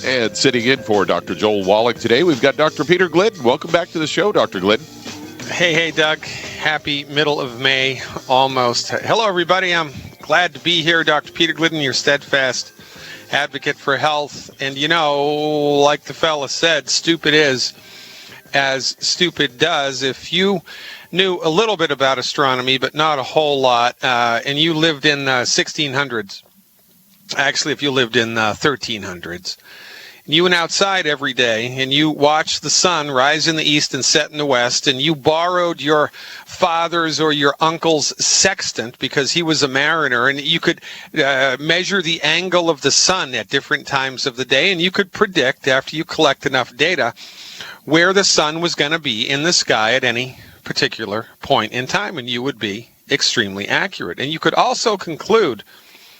And sitting in for Dr. Joel Wallach today, we've got Dr. Peter Glidden. Welcome back to the show, Dr. Glidden. Hey, Doug. Happy middle of May, almost. Hello, everybody. I'm glad to be here. Dr. Peter Glidden, your steadfast advocate for health. And, you know, like the fella said, stupid is as stupid does. If you knew a little bit about astronomy, but not a whole lot, and you lived in 1600s, actually, if you lived in 1300s, you went outside every day and you watched the sun rise in the east and set in the west, and you borrowed your father's or your uncle's sextant because he was a mariner, and you could measure the angle of the sun at different times of the day, and you could predict, after you collect enough data, where the sun was going to be in the sky at any particular point in time, and you would be extremely accurate. And you could also conclude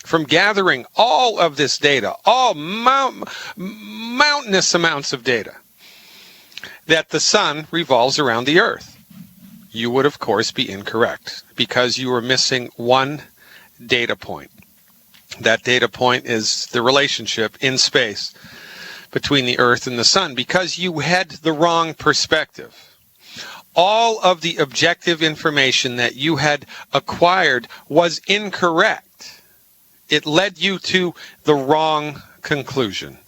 from gathering all of this data, all mountainous amounts of data, that the sun revolves around the earth. You would, of course, be incorrect because you were missing one data point. That data point is the relationship in space between the earth and the sun, because you had the wrong perspective. All of the objective information that you had acquired was incorrect. It led you to the wrong conclusion.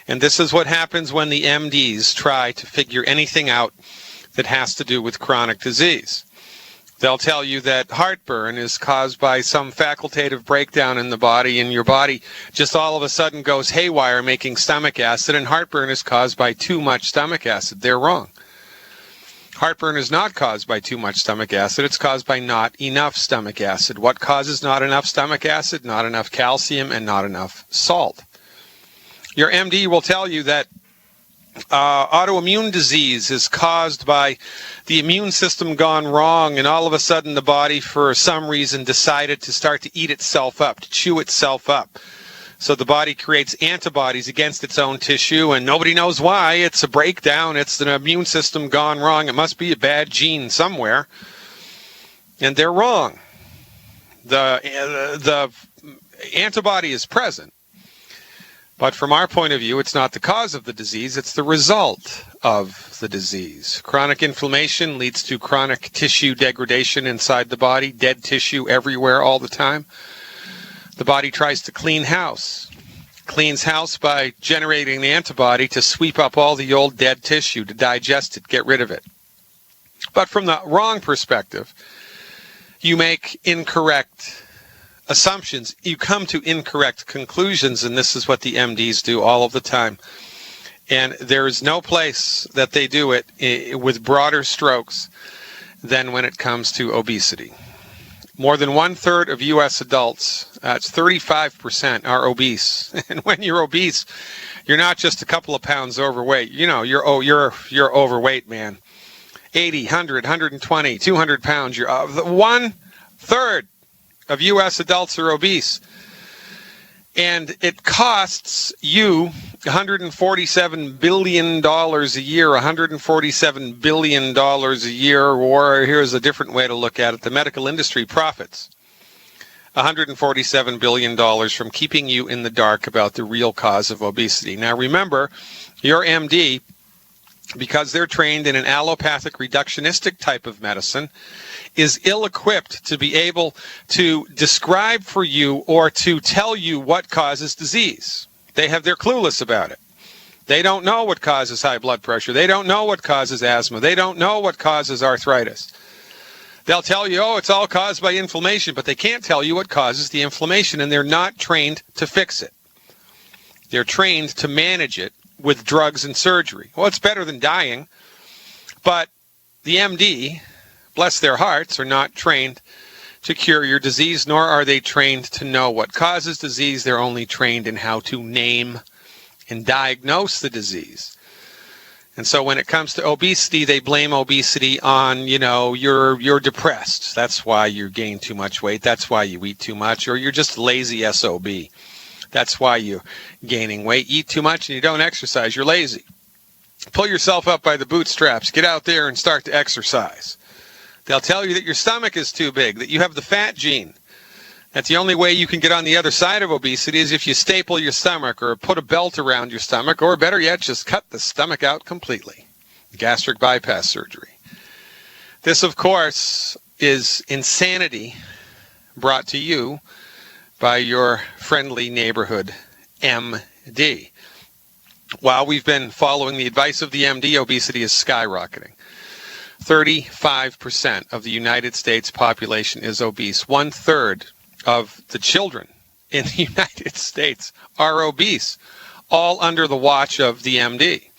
And this is what happens when the MDs try to figure anything out that has to do with chronic disease. They'll tell you that heartburn is caused by some facultative breakdown in the body, and your body just all of a sudden goes haywire making stomach acid, and heartburn is caused by too much stomach acid. They're wrong. Heartburn is not caused by too much stomach acid. It's caused by not enough stomach acid. What causes not enough stomach acid? Not enough calcium and not enough salt. Your MD will tell you that autoimmune disease is caused by the immune system gone wrong, and all of a sudden the body, for some reason, decided to start to eat itself up, to chew itself up. So the body creates antibodies against its own tissue, and nobody knows why. It's a breakdown. It's an immune system gone wrong. It must be a bad gene somewhere. And they're wrong. The antibody is present. But from our point of view, it's not the cause of the disease. It's the result of the disease. Chronic inflammation leads to chronic tissue degradation inside the body, dead tissue everywhere all the time. The body tries to clean house, cleans house by generating the antibody to sweep up all the old dead tissue, to digest it, get rid of it. But from the wrong perspective, you make incorrect assumptions. You come to incorrect conclusions, and this is what the MDs do all of the time. And there is no place that they do it with broader strokes than when it comes to obesity. More than 1/3 of U.S. adults, it's 35%, are obese. And when you're obese, you're not just a couple of pounds overweight. You know, you're overweight, man. 80, 100, 120, 200 pounds. You're 1/3 of U.S. adults are obese. And it costs you $147 billion a year, $147 billion a year, or here's a different way to look at it, the medical industry profits $147 billion from keeping you in the dark about the real cause of obesity. Now remember, your MD, because they're trained in an allopathic reductionistic type of medicine, is ill-equipped to be able to describe for you or to tell you what causes disease. They're clueless about it. They don't know what causes high blood pressure. They don't know what causes asthma. They don't know what causes arthritis. They'll tell you, oh, it's all caused by inflammation, but they can't tell you what causes the inflammation, and they're not trained to fix it. They're trained to manage it with drugs and surgery. Well, it's better than dying, but the MD, bless their hearts, are not trained to cure your disease, nor are they trained to know what causes disease. They're only trained in how to name and diagnose the disease. And so when it comes to obesity, they blame obesity on, you're depressed. That's why you gain too much weight. That's why you eat too much, or you're just lazy SOB. That's why you're gaining weight. Eat too much and you don't exercise. You're lazy. Pull yourself up by the bootstraps. Get out there and start to exercise. They'll tell you that your stomach is too big, that you have the fat gene, That's the only way you can get on the other side of obesity is if you staple your stomach or put a belt around your stomach, or better yet, just cut the stomach out completely. Gastric bypass surgery. This, of course, is insanity brought to you by your friendly neighborhood MD. While we've been following the advice of the MD, obesity is skyrocketing. 35% of the United States population is obese. 1/3 of the children in the United States are obese, all under the watch of the MD.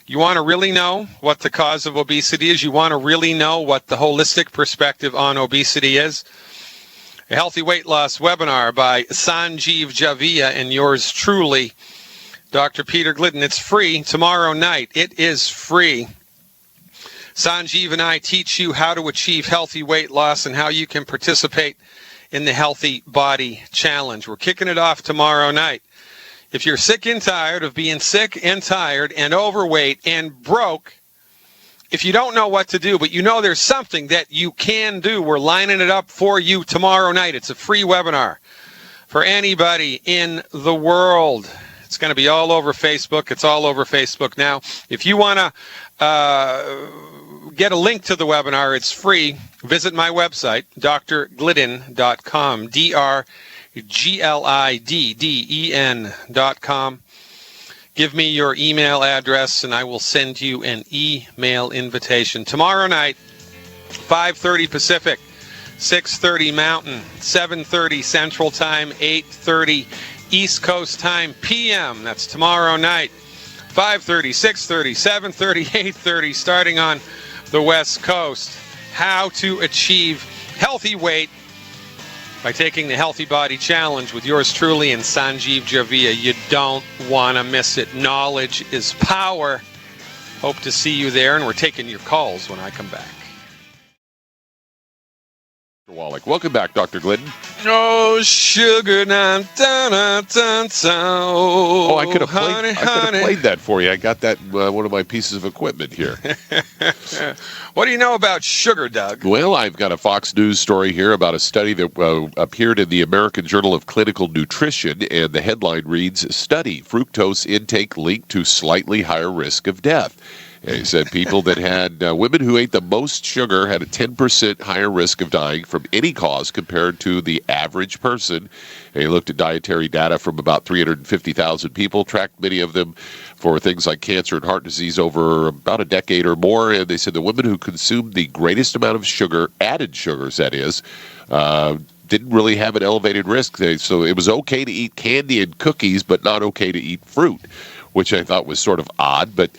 You want to really know what the cause of obesity is? You want to really know what the holistic perspective on obesity is? A healthy weight loss webinar by Sanjeev Javia and yours truly, Dr. Peter Glidden. It's free tomorrow night. It is free. Sanjeev and I teach you how to achieve healthy weight loss and how you can participate in the Healthy Body Challenge. We're kicking it off tomorrow night. If you're sick and tired of being sick and tired and overweight and broke, if you don't know what to do, but you know there's something that you can do, we're lining it up for you tomorrow night. It's a free webinar for anybody in the world. It's going to be all over Facebook. It's all over Facebook now. If you want to get a link to the webinar, it's free. Visit my website, drglidden.com, drglidden.com. Give me your email address, and I will send you an email invitation. Tomorrow night, 5:30 Pacific, 6:30 Mountain, 7:30 Central Time, 8:30 East Coast Time, PM. That's tomorrow night, 5:30, 6:30, 7:30, 8:30, starting on the West Coast. How to achieve healthy weight by taking the Healthy Body Challenge with yours truly and Sanjeev Javia. You don't want to miss it. Knowledge is power. Hope to see you there, and we're taking your calls when I come back. Wallach. Welcome back, Dr. Glidden. Oh, sugar, dun, dun, dun, dun, dun. Oh, I could have honey, played that for you. I got that one of my pieces of equipment here. What do you know about sugar, Doug? Well, I've got a Fox News story here about a study that appeared in the American Journal of Clinical Nutrition, and the headline reads, "Study, Fructose Intake Linked to Slightly Higher Risk of Death." He said people that had, women who ate the most sugar had a 10% higher risk of dying from any cause compared to the average person. And he looked at dietary data from about 350,000 people, tracked many of them for things like cancer and heart disease over about a decade or more. And they said the women who consumed the greatest amount of sugar, added sugars that is, didn't really have an elevated risk. So it was okay to eat candy and cookies, but not okay to eat fruit, which I thought was sort of odd. But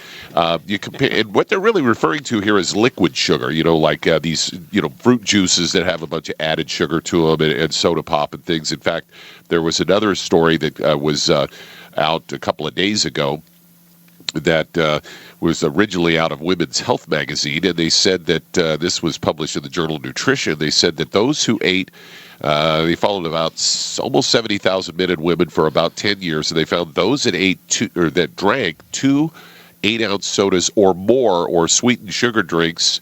you compare, and what they're really referring to here is liquid sugar, like these, fruit juices that have a bunch of added sugar to them, and soda pop and things. In fact, there was another story that was out a couple of days ago that was originally out of Women's Health magazine, and they said that this was published in the Journal of Nutrition. They said that those who ate, they followed about almost 70,000 men and women for about 10 years, and they found those that drank 2 8-ounce sodas or more, or sweetened sugar drinks,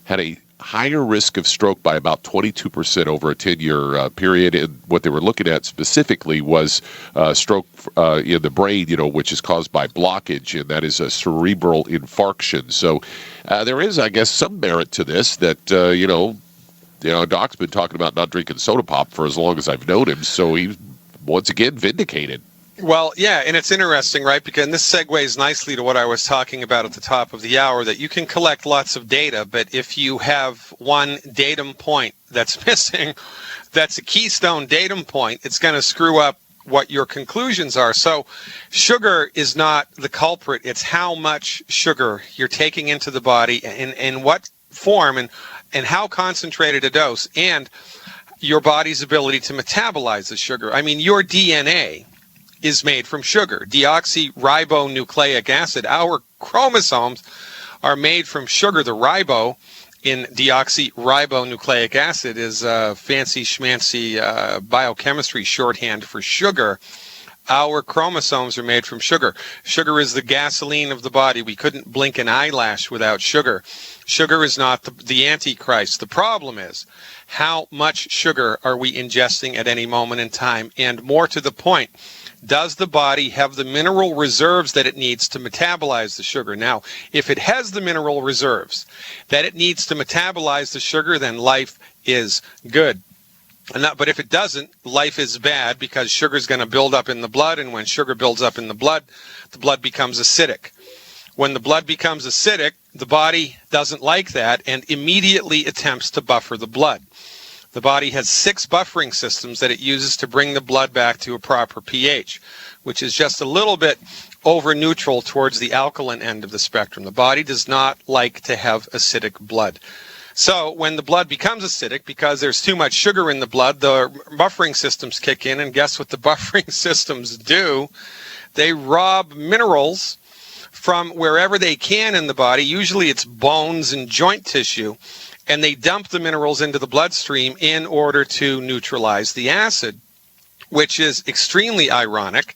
had a higher risk of stroke by about 22% over a 10-year period. And what they were looking at specifically was stroke in the brain, which is caused by blockage, and that is a cerebral infarction. So there is, I guess, some merit to this that, Doc's been talking about not drinking soda pop for as long as I've known him, so he's once again vindicated. Well, yeah, and it's interesting, right? Because this segues nicely to what I was talking about at the top of the hour, that you can collect lots of data, but if you have one datum point that's missing, that's a keystone datum point, it's going to screw up what your conclusions are. So sugar is not the culprit. It's how much sugar you're taking into the body, and in what form, and how concentrated a dose, and your body's ability to metabolize the sugar. I mean, your DNA is made from sugar, deoxyribonucleic acid. Our chromosomes are made from sugar. The ribo in deoxyribonucleic acid is fancy schmancy biochemistry shorthand for sugar. Our chromosomes are made from sugar. Sugar is the gasoline of the body. We couldn't blink an eyelash without sugar. Sugar is not the Antichrist. The problem is, how much sugar are we ingesting at any moment in time? And more to the point, does the body have the mineral reserves that it needs to metabolize the sugar? Now, if it has the mineral reserves that it needs to metabolize the sugar, then life is good. But if it doesn't, life is bad, because sugar is going to build up in the blood, and when sugar builds up in the blood becomes acidic. When the blood becomes acidic, the body doesn't like that and immediately attempts to buffer the blood. The body has 6 buffering systems that it uses to bring the blood back to a proper pH, which is just a little bit over neutral towards the alkaline end of the spectrum. The body does not like to have acidic blood. So when the blood becomes acidic, because there's too much sugar in the blood, the buffering systems kick in, and guess what the buffering systems do? They rob minerals from wherever they can in the body. Usually it's bones and joint tissue, and they dump the minerals into the bloodstream in order to neutralize the acid, which is extremely ironic,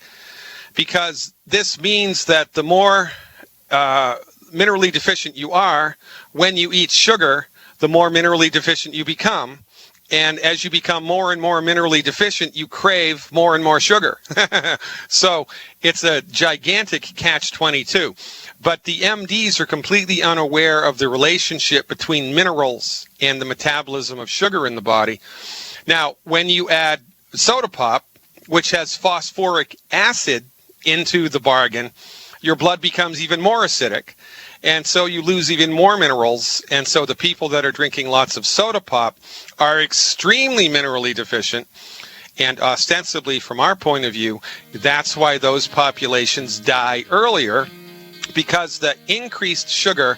because this means that the more minerally deficient you are, when you eat sugar, the more minerally deficient you become. And as you become more and more minerally deficient, you crave more and more sugar. So it's a gigantic catch-22. But the MDs are completely unaware of the relationship between minerals and the metabolism of sugar in the body. Now, when you add soda pop, which has phosphoric acid into the bargain, your blood becomes even more acidic. And so you lose even more minerals. And so the people that are drinking lots of soda pop are extremely minerally deficient. And ostensibly, from our point of view, that's why those populations die earlier, because the increased sugar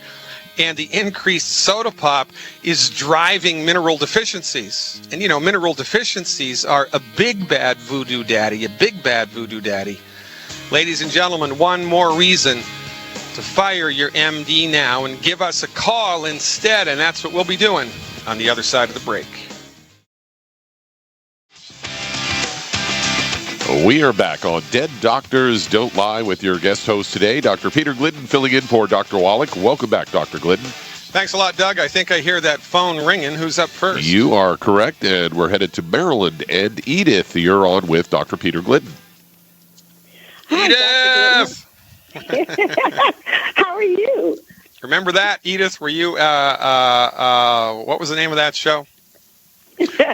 and the increased soda pop is driving mineral deficiencies. And, you know, mineral deficiencies are a big bad voodoo daddy, Ladies and gentlemen, one more reason to fire your MD now and give us a call instead, and that's what we'll be doing on the other side of the break. We are back on Dead Doctors Don't Lie with your guest host today, Dr. Peter Glidden, filling in for Dr. Wallach. Welcome back, Dr. Glidden. Thanks a lot, Doug. I think I hear that phone ringing. Who's up first? You are correct, and we're headed to Maryland. And Edith, you're on with Dr. Peter Glidden. Edith! How are you? Remember that, Edith? Were you, what was the name of that show?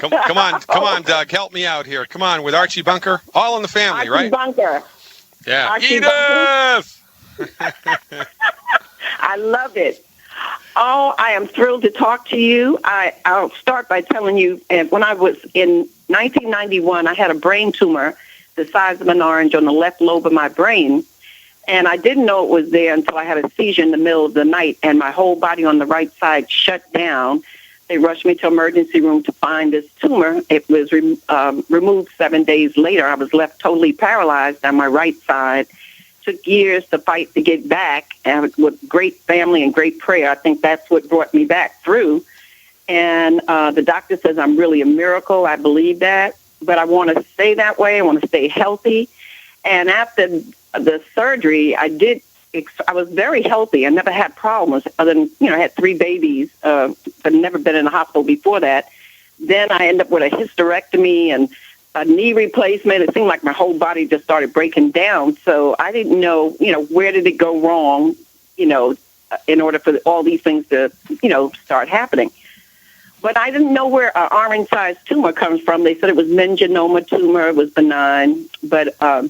Come on, Doug. Help me out here. Come on, with Archie Bunker. All in the Family, Archie right? Bunker. Yeah. Archie Edith! I love it. Oh, I am thrilled to talk to you. I'll start by telling you, when I was in 1991, I had a brain tumor the size of an orange on the left lobe of my brain. And I didn't know it was there until I had a seizure in the middle of the night, and my whole body on the right side shut down. They rushed me to emergency room to find this tumor. It was removed 7 days later. I was left totally paralyzed on my right side. Took years to fight to get back, and with great family and great prayer, I think that's what brought me back through. And the doctor says I'm really a miracle. I believe that, but I want to stay that way. I want to stay healthy. And after the surgery, I was very healthy. I never had problems other than, I had 3 babies, but never been in the hospital before that. Then I ended up with a hysterectomy and a knee replacement. It seemed like my whole body just started breaking down. So I didn't know, where did it go wrong, in order for all these things to, start happening. But I didn't know where an orange-sized tumor comes from. They said it was meningioma tumor. It was benign, but a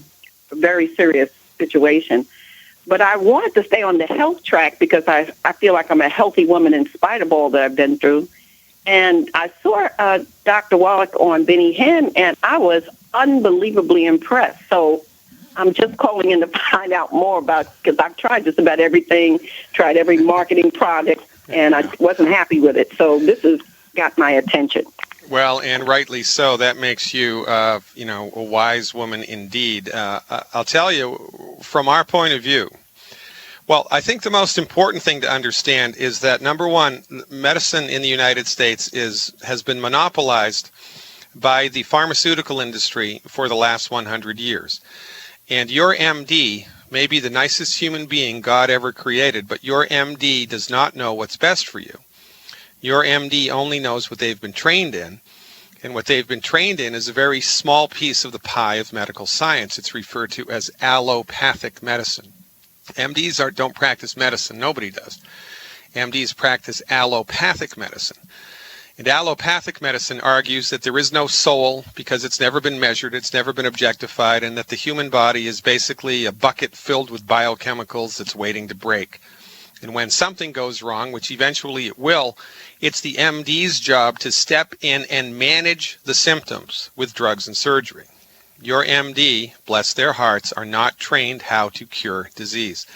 very serious situation. But I wanted to stay on the health track because I feel like I'm a healthy woman in spite of all that I've been through. And I saw Dr. Wallach on Benny Hinn, and I was unbelievably impressed. So I'm just calling in to find out more about, because I've tried just about everything, tried every marketing product, and I wasn't happy with it. So this has got my attention. Well, and rightly so. That makes you, a wise woman indeed. I'll tell you, from our point of view, well, I think the most important thing to understand is that, number one, medicine in the United States has been monopolized by the pharmaceutical industry for the last 100 years. And your MD may be the nicest human being God ever created, but your MD does not know what's best for you. Your MD only knows what they've been trained in, and what they've been trained in is a very small piece of the pie of medical science. It's referred to as allopathic medicine. MDs don't practice medicine. Nobody does. MDs practice allopathic medicine. And allopathic medicine argues that there is no soul because it's never been measured, it's never been objectified, and that the human body is basically a bucket filled with biochemicals that's waiting to break. And when something goes wrong, which eventually it will, it's the MD's job to step in and manage the symptoms with drugs and surgery. Your MD, bless their hearts, are not trained how to cure disease.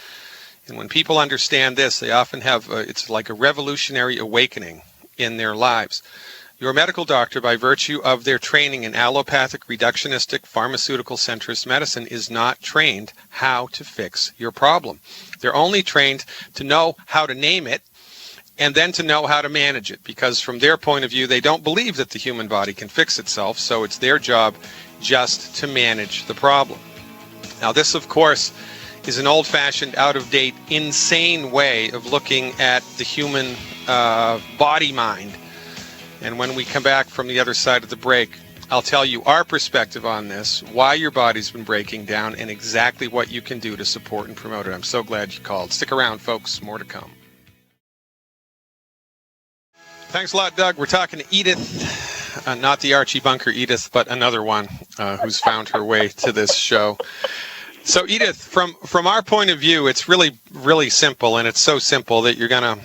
And when people understand this, they often have, it's like a revolutionary awakening in their lives. Your medical doctor, by virtue of their training in allopathic, reductionistic, pharmaceutical centrist medicine, is not trained how to fix your problem. They're only trained to know how to name it and then to know how to manage it, because from their point of view, they don't believe that the human body can fix itself, so it's their job just to manage the problem. Now, this, of course, is an old-fashioned, out-of-date, insane way of looking at the human body-mind. And when we come back from the other side of the break, I'll tell you our perspective on this, why your body's been breaking down, and exactly what you can do to support and promote it. I'm so glad you called. Stick around, folks. More to come. Thanks a lot, Doug. We're talking to Edith, not the Archie Bunker Edith, but another one who's found her way to this show. So, Edith, from our point of view, it's really, really simple, and it's so simple that you're gonna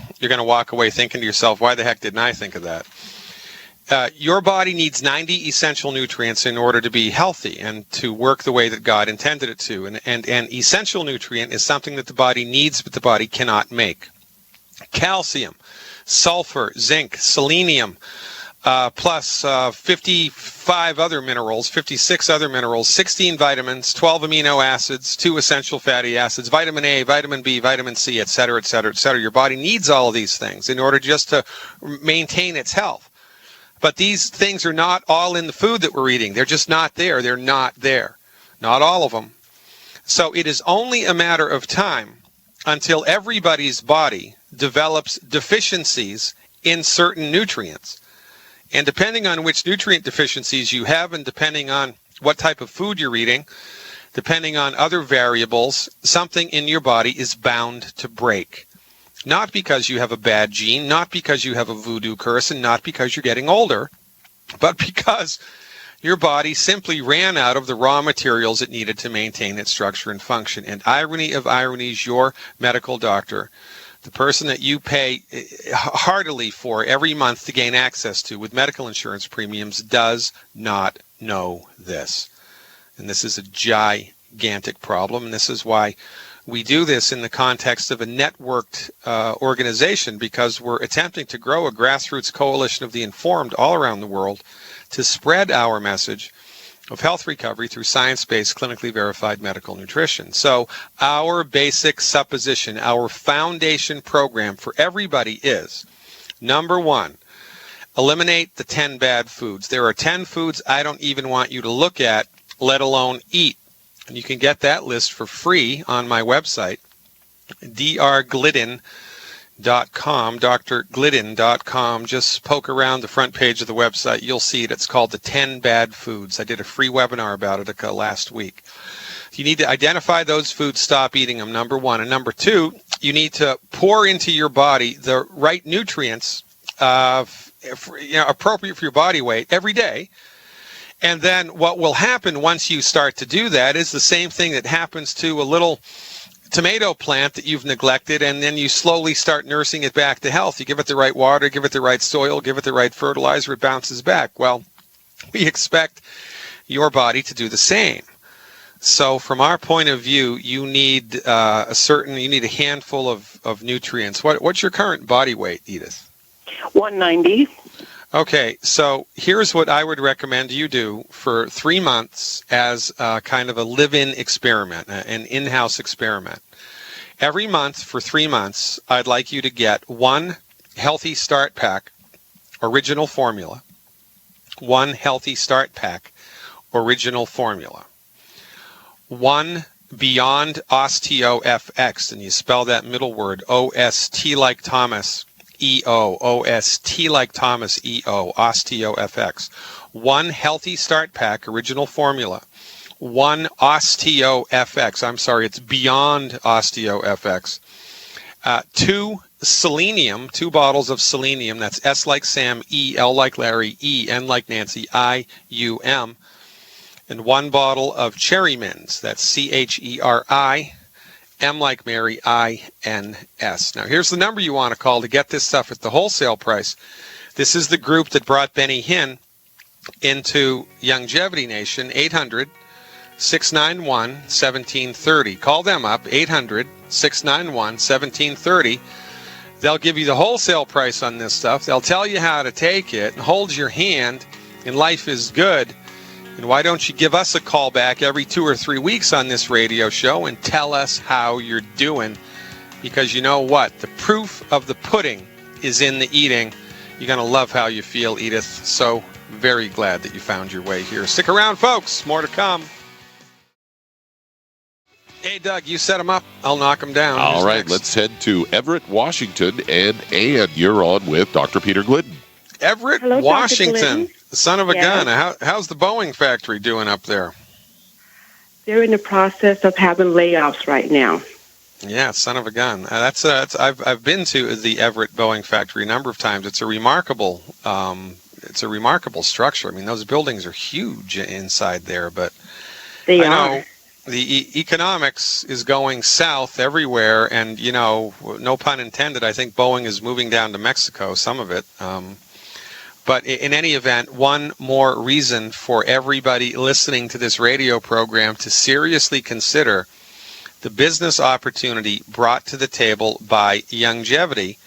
walk away thinking to yourself, why the heck didn't I think of that? Your body needs 90 essential nutrients in order to be healthy and to work the way that God intended it to. And an essential nutrient is something that the body needs but the body cannot make. Calcium, sulfur, zinc, selenium, plus 55 other minerals, 56 other minerals, 16 vitamins, 12 amino acids, 2 essential fatty acids, vitamin A, vitamin B, vitamin C, etc., etc., etc. Your body needs all of these things in order just to maintain its health. But these things are not all in the food that we're eating. They're just not there. They're not there. Not all of them. So it is only a matter of time until everybody's body develops deficiencies in certain nutrients. And depending on which nutrient deficiencies you have, and depending on what type of food you're eating, depending on other variables, something in your body is bound to break. Not because you have a bad gene, not because you have a voodoo curse, and not because you're getting older, but because your body simply ran out of the raw materials it needed to maintain its structure and function. And irony of ironies, your medical doctor, the person that you pay heartily for every month to gain access to with medical insurance premiums, does not know this. And this is a gigantic problem, and this is why we do this in the context of a networked organization, because we're attempting to grow a grassroots coalition of the informed all around the world to spread our message of health recovery through science-based, clinically verified medical nutrition. So our basic supposition, our foundation program for everybody is, number one, eliminate the 10 bad foods. There are 10 foods I don't even want you to look at, let alone eat. And you can get that list for free on my website, drglidden.com, drglidden.com. Just poke around the front page of the website. You'll see it. It's called the 10 Bad Foods. I did a free webinar about it last week. You need to identify those foods, stop eating them, number one. And number two, you need to pour into your body the right nutrients appropriate for your body weight every day. And then what will happen once you start to do that is the same thing that happens to a little tomato plant that you've neglected, and then you slowly start nursing it back to health. You give it the right water, give it the right soil, give it the right fertilizer, it bounces back. Well, we expect your body to do the same. So from our point of view, you need a handful of nutrients. What's your current body weight, Edith? 190. Okay, so here's what I would recommend you do for 3 months as kind of a live-in experiment, an in-house experiment. Every month for 3 months, I'd like you to get one Healthy Start Pack original formula, one Healthy Start Pack original formula, one Beyond Osteo FX, and you spell that middle word O-S-T like Thomas, E-O, O-S-T like Thomas, E-O, Osteo FX. One Healthy Start Pack, original formula. One Osteo FX, I'm sorry, it's Beyond Osteo FX. Two Selenium, 2 bottles of Selenium, that's S like Sam, E, L like Larry, E, N like Nancy, I-U-M. And 1 bottle of Cherry Mints, that's C-H-E-R-I, M like Mary, I-N-S. Now here's the number you want to call to get this stuff at the wholesale price. This is the group that brought Benny Hinn into Longevity Nation, 800-691-1730. Call them up, 800-691-1730. They'll give you the wholesale price on this stuff. They'll tell you how to take it and hold your hand, and life is good. And why don't you give us a call back every 2 or 3 weeks on this radio show and tell us how you're doing? Because you know what? The proof of the pudding is in the eating. You're going to love how you feel, Edith. So very glad that you found your way here. Stick around, folks. More to come. Hey, Doug, you set them up. I'll knock them down. All Who's right, next? let's head to Everett, Washington. And Ann, you're on with Dr. Peter Glidden. Everett, Hello, Dr. Washington. Glidden. The son of a Yes. gun. How's the Boeing factory doing up there? They're in the process of having layoffs right now. Yeah, son of a gun. I've been to the Everett Boeing factory a number of times. It's a remarkable structure. I mean, those buildings are huge inside there, but They I know are. the economics is going south everywhere, and no pun intended. I think Boeing is moving down to Mexico, some of it. But in any event, one more reason for everybody listening to this radio program to seriously consider the business opportunity brought to the table by Longevity.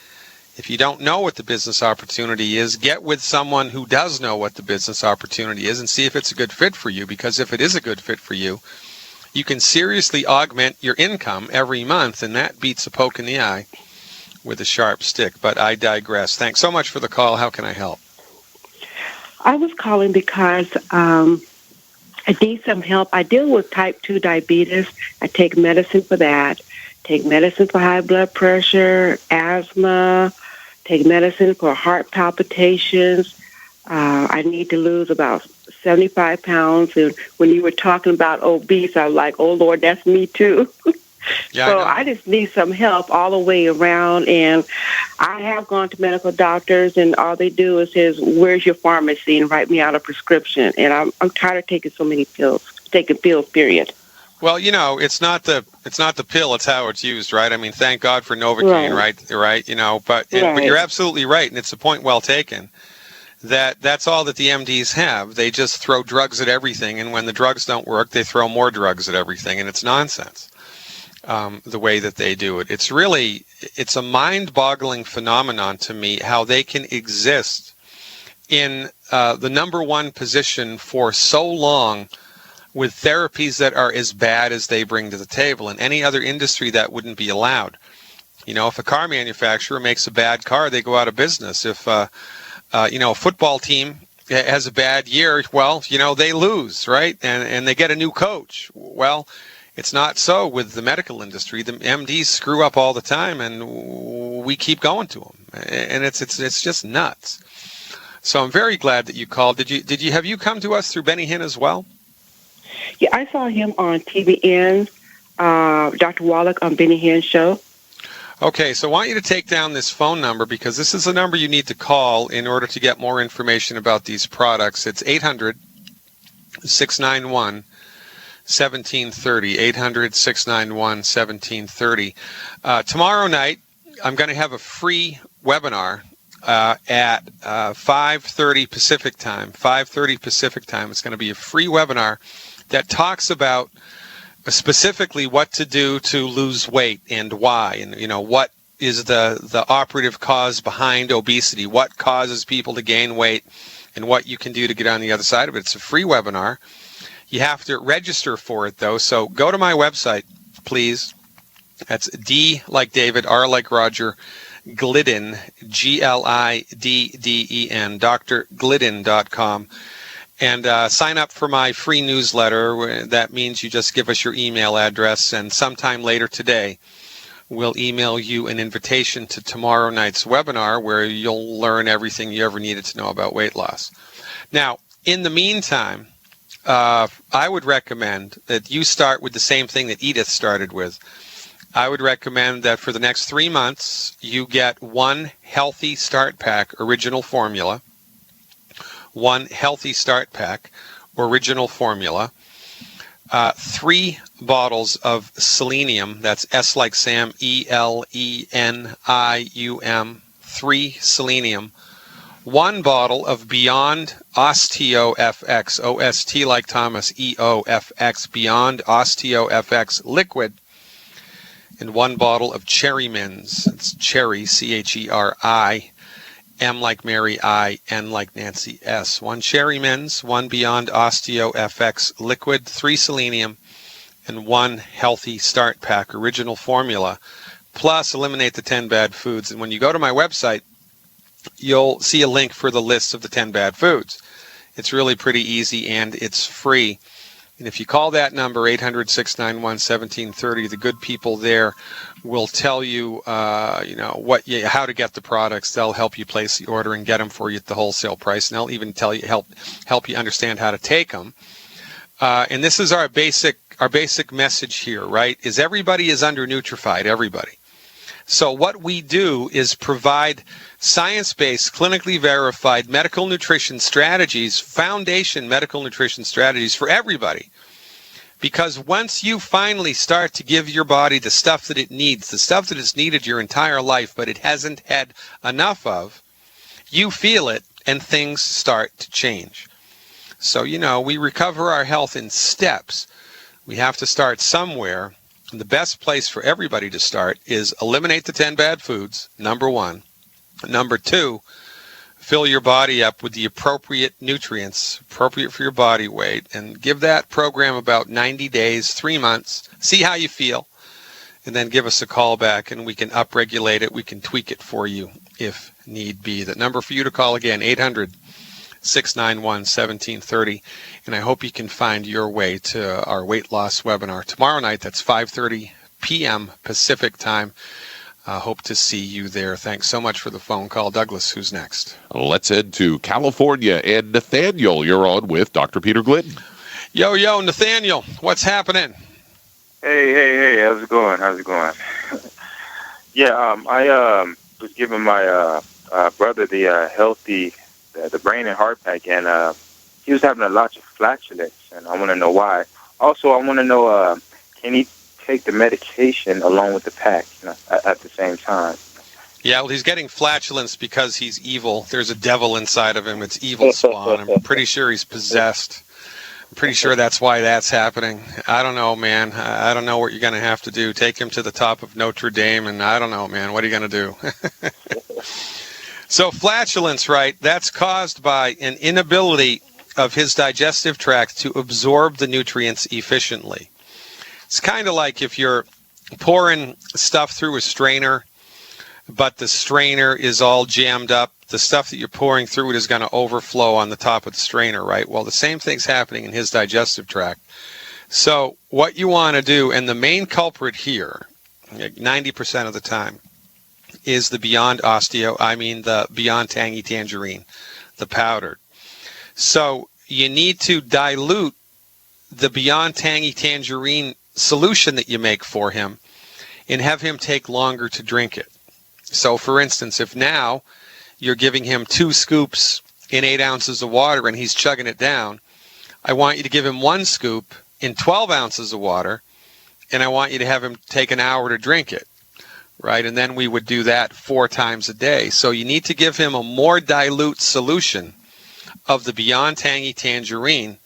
If you don't know what the business opportunity is, get with someone who does know what the business opportunity is and see if it's a good fit for you. Because if it is a good fit for you, you can seriously augment your income every month, and that beats a poke in the eye with a sharp stick. But I digress. Thanks so much for the call. How can I help? I was calling because I need some help. I deal with type 2 diabetes. I take medicine for that. Take medicine for high blood pressure, asthma. Take medicine for heart palpitations. I need to lose about 75 pounds. And when you were talking about obese, I was like, oh, Lord, that's me too. Yeah, So I I just need some help all the way around. And I have gone to medical doctors, and all they do is says, where's your pharmacy, and write me out a prescription. And I'm tired of taking so many pills, period. Well, it's not the pill; it's how it's used, right? I mean, thank God for Novocaine, right? But you're absolutely right, and it's a point well taken. That's all that the MDs have. They just throw drugs at everything, and when the drugs don't work, they throw more drugs at everything, and it's nonsense. The way that they do it, it's a mind-boggling phenomenon to me how they can exist in the number one position for so long with therapies that are as bad as they bring to the table. In any other industry, that wouldn't be allowed. If a car manufacturer makes a bad car, they go out of business. If a football team has a bad year, well, they lose, right? And they get a new coach. Well, it's not so with the medical industry. The MDs screw up all the time, and we keep going to them, and it's just nuts. So I'm very glad that you called. Have you come to us through Benny Hinn as well? Yeah, I saw him on TVN, Dr. Wallach on Benny Hinn's show. Okay, so I want you to take down this phone number because this is the number you need to call in order to get more information about these products. It's 800-691-1730, 800-691-1730. Tomorrow night, I'm going to have a free webinar at 5:30 Pacific time. 5:30 Pacific time. It's going to be a free webinar that talks about specifically what to do to lose weight and why, and what is the operative cause behind obesity, what causes people to gain weight, and what you can do to get on the other side of it. It's a free webinar. You have to register for it, though, so go to my website, please. That's D like David, R like Roger, Glidden, Glidden, drglidden.com. And sign up for my free newsletter. That means you just give us your email address, and sometime later today, we'll email you an invitation to tomorrow night's webinar where you'll learn everything you ever needed to know about weight loss. Now, in the meantime, I would recommend that you start with the same thing that Edith started with. I would recommend that for the next 3 months, you get one Healthy Start Pack original formula, one Healthy Start Pack original formula, 3 bottles of selenium, that's S like Sam, ELENIUM, 3 selenium, 1 bottle of Beyond Osteo FX, OST like Thomas, EOFX, Beyond Osteo FX liquid, and 1 bottle of Cherry Mints, it's cherry, CHERI, M like Mary, I, N like Nancy, S. 1 Cherry Mints, 1 Beyond Osteo FX liquid, 3 selenium, and 1 Healthy Start Pack original formula, plus eliminate the 10 bad foods. And when you go to my website, you'll see a link for the list of the 10 bad foods. It's really pretty easy, and it's free. And if you call that number, 800-691-1730, the good people there will tell you, how to get the products. They'll help you place the order and get them for you at the wholesale price. And they'll even tell you, help you understand how to take them. And this is our basic message here, right? Is everybody is under nutrified, everybody. So what we do is provide science-based, clinically verified medical nutrition strategies, foundation medical nutrition strategies for everybody. Because once you finally start to give your body the stuff that it needs, the stuff that it's needed your entire life, but it hasn't had enough of, you feel it and things start to change. So, we recover our health in steps. We have to start somewhere. And the best place for everybody to start is eliminate the 10 bad foods, number 1. Number 2, fill your body up with the appropriate nutrients, appropriate for your body weight, and give that program about 90 days, 3 months. See how you feel, and then give us a call back, and we can upregulate it. We can tweak it for you if need be. The number for you to call again, 800-691-1730, and I hope you can find your way to our weight loss webinar tomorrow night. That's 5:30 p.m. Pacific time. Hope to see you there. Thanks so much for the phone call. Douglas, who's next? Let's head to California. And Nathaniel, you're on with Dr. Peter Glidden. Yo, Nathaniel, what's happening? Hey, how's it going? Yeah, I was giving my brother the healthy, the brain and heart pack, and he was having a lot of flatulence, and I want to know why. Also, I want to know, can he take the medication along with the pack, at the same time? Yeah, well, he's getting flatulence because he's evil. There's a devil inside of him. It's evil spawn. I'm pretty sure he's possessed. I'm pretty sure that's why that's happening. I don't know, man. I don't know what you're going to have to do. Take him to the top of Notre Dame, and I don't know, man. What are you going to do? So flatulence, right, that's caused by an inability of his digestive tract to absorb the nutrients efficiently. It's kind of like if you're pouring stuff through a strainer, but the strainer is all jammed up. The stuff that you're pouring through it is going to overflow on the top of the strainer, right? Well, the same thing's happening in his digestive tract. So what you want to do, and the main culprit here, 90% of the time, is the Beyond the Beyond Tangy Tangerine, the powdered. So you need to dilute the Beyond Tangy Tangerine solution that you make for him and have him take longer to drink it. So for instance, if now you're giving him 2 scoops in 8 ounces of water and he's chugging it down, I want you to give him 1 scoop in 12 ounces of water, and I want you to have him take an hour to drink it, right? And then we would do that 4 times a day. So you need to give him a more dilute solution of the Beyond Tangy Tangerine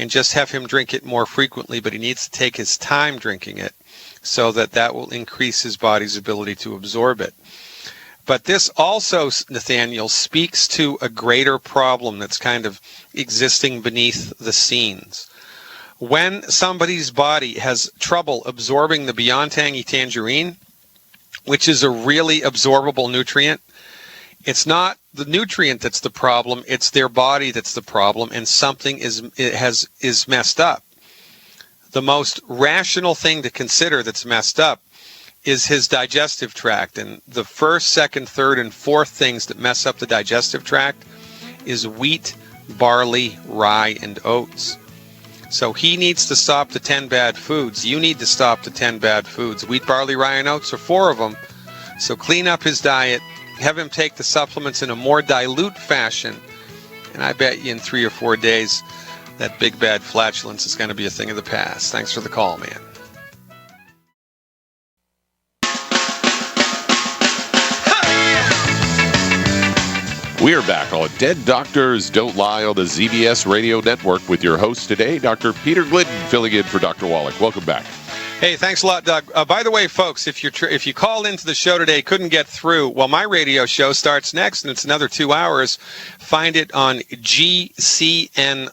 and just have him drink it more frequently, but he needs to take his time drinking it so that will increase his body's ability to absorb it. But this also, Nathaniel, speaks to a greater problem that's kind of existing beneath the scenes. When somebody's body has trouble absorbing the Beyond Tangy Tangerine, which is a really absorbable nutrient, It's not the nutrient that's the problem, it's their body that's the problem, and something is messed up. The most rational thing to consider that's messed up is his digestive tract. And the first, second, third, and fourth things that mess up the digestive tract is wheat, barley, rye, and oats. So he needs to stop the 10 bad foods. You need to stop the 10 bad foods. Wheat, barley, rye, and oats are 4 of them. So clean up his diet. Have him take the supplements in a more dilute fashion. And I bet you in 3 or 4 days, that big bad flatulence is going to be a thing of the past. Thanks for the call, man. We are back on Dead Doctors Don't Lie on the ZBS Radio Network with your host today, Dr. Peter Glidden, filling in for Dr. Wallach. Welcome back. Hey, thanks a lot, Doug. By the way, folks, if you called into the show today, couldn't get through, well, my radio show starts next, and it's another 2 hours. Find it on gcnlive.com.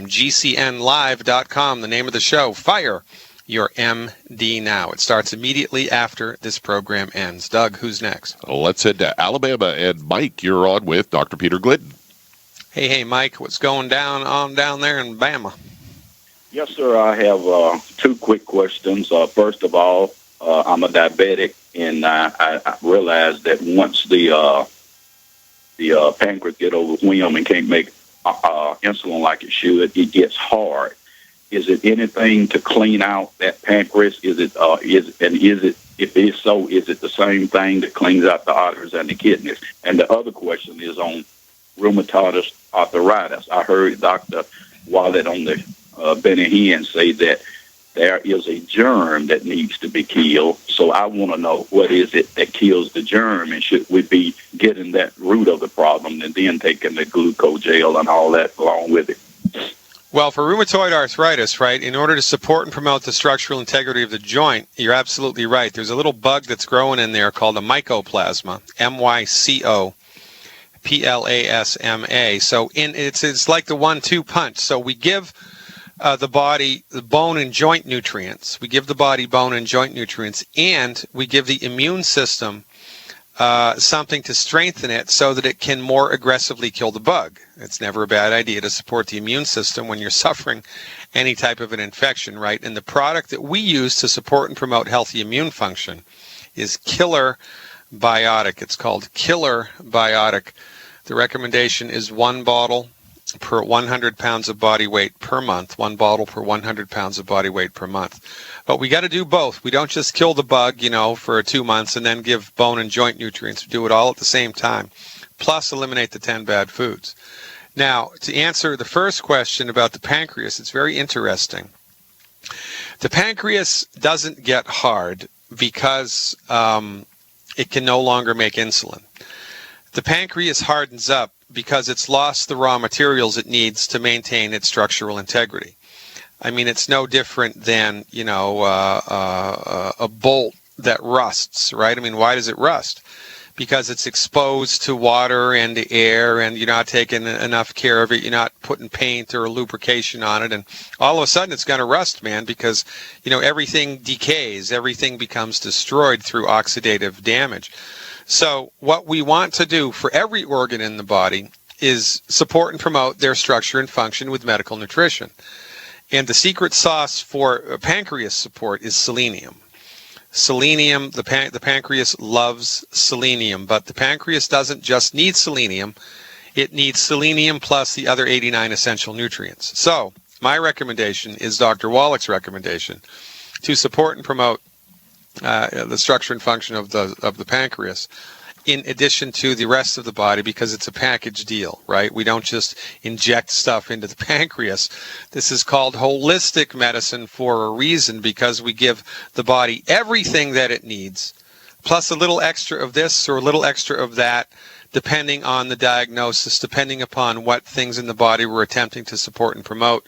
gcnlive.com, the name of the show. Fire your MD now. It starts immediately after this program ends. Doug, who's next? Let's head to Alabama, and Mike, you're on with Dr. Peter Glidden. Hey, Mike, what's going down there in Bama? Yes, sir. I have 2 quick questions. First of all, I'm a diabetic, and I realized that once the pancreas get overwhelmed and can't make insulin like it should, it gets hard. Is it anything to clean out that pancreas? If it is so, is it the same thing that cleans out the arteries and the kidneys? And the other question is on rheumatoid arthritis. I heard Dr. Wallach on the Benny Hinn say that there is a germ that needs to be killed. So I want to know, what is it that kills the germ, and should we be getting that root of the problem and then taking the glucose gel and all that along with it? Well, for rheumatoid arthritis, right, in order to support and promote the structural integrity of the joint, you're absolutely right. There's a little bug that's growing in there called a mycoplasma, mycoplasma. So it's like the 1-2 punch. So we give the body the bone and joint nutrients. We give the body bone and joint nutrients, and we give the immune system something to strengthen it so that it can more aggressively kill the bug. It's never a bad idea to support the immune system when you're suffering any type of an infection, right? And the product that we use to support and promote healthy immune function is Killer Biotic. It's called Killer Biotic. The recommendation is 1 bottle per 100 pounds of body weight per month, 1 bottle per 100 pounds of body weight per month. But we got to do both. We don't just kill the bug, for 2 months and then give bone and joint nutrients. We do it all at the same time, plus eliminate the 10 bad foods. Now, to answer the first question about the pancreas, it's very interesting. The pancreas doesn't get hard because it can no longer make insulin. The pancreas hardens up because it's lost the raw materials it needs to maintain its structural integrity. I mean, it's no different than, a bolt that rusts, right? I mean, why does it rust? Because it's exposed to water and to air, and you're not taking enough care of it. You're not putting paint or lubrication on it, and all of a sudden it's going to rust, man, because, everything decays. Everything becomes destroyed through oxidative damage. So what we want to do for every organ in the body is support and promote their structure and function with medical nutrition. And the secret sauce for pancreas support is selenium. Selenium, the pancreas loves selenium, but the pancreas doesn't just need selenium. It needs selenium plus the other 89 essential nutrients. So my recommendation is Dr. Wallach's recommendation to support and promote the structure and function of the pancreas, in addition to the rest of the body, because it's a package deal, right? We don't just inject stuff into the pancreas. This is called holistic medicine for a reason, because we give the body everything that it needs, plus a little extra of this or a little extra of that, depending on the diagnosis, depending upon what things in the body we're attempting to support and promote.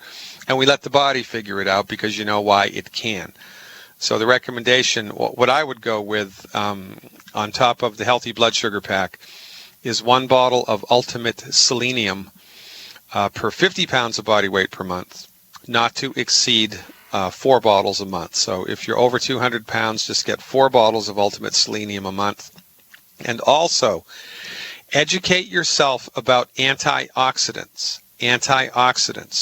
And we let the body figure it out, because you know why it can. So the recommendation, what I would go with on top of the healthy blood sugar pack, is 1 bottle of Ultimate Selenium per 50 pounds of body weight per month, not to exceed 4 bottles a month. So if you're over 200 pounds, just get 4 bottles of Ultimate Selenium a month. And also, educate yourself about antioxidants,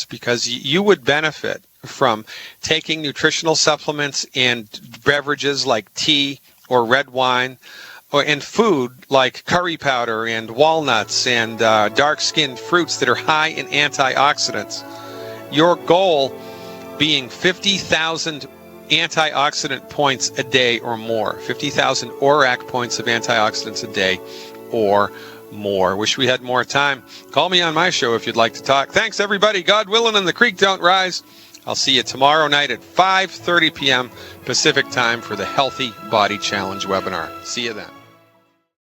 because you would benefit from taking nutritional supplements and beverages like tea or red wine, and food like curry powder and walnuts and dark-skinned fruits that are high in antioxidants. Your goal being 50,000 antioxidant points a day or more, 50,000 ORAC points of antioxidants a day or more. Wish we had more time. Call me on my show if you'd like to talk. Thanks, everybody. God willing and the creek don't rise. I'll see you tomorrow night at 5:30 p.m. Pacific time for the Healthy Body Challenge webinar. See you then.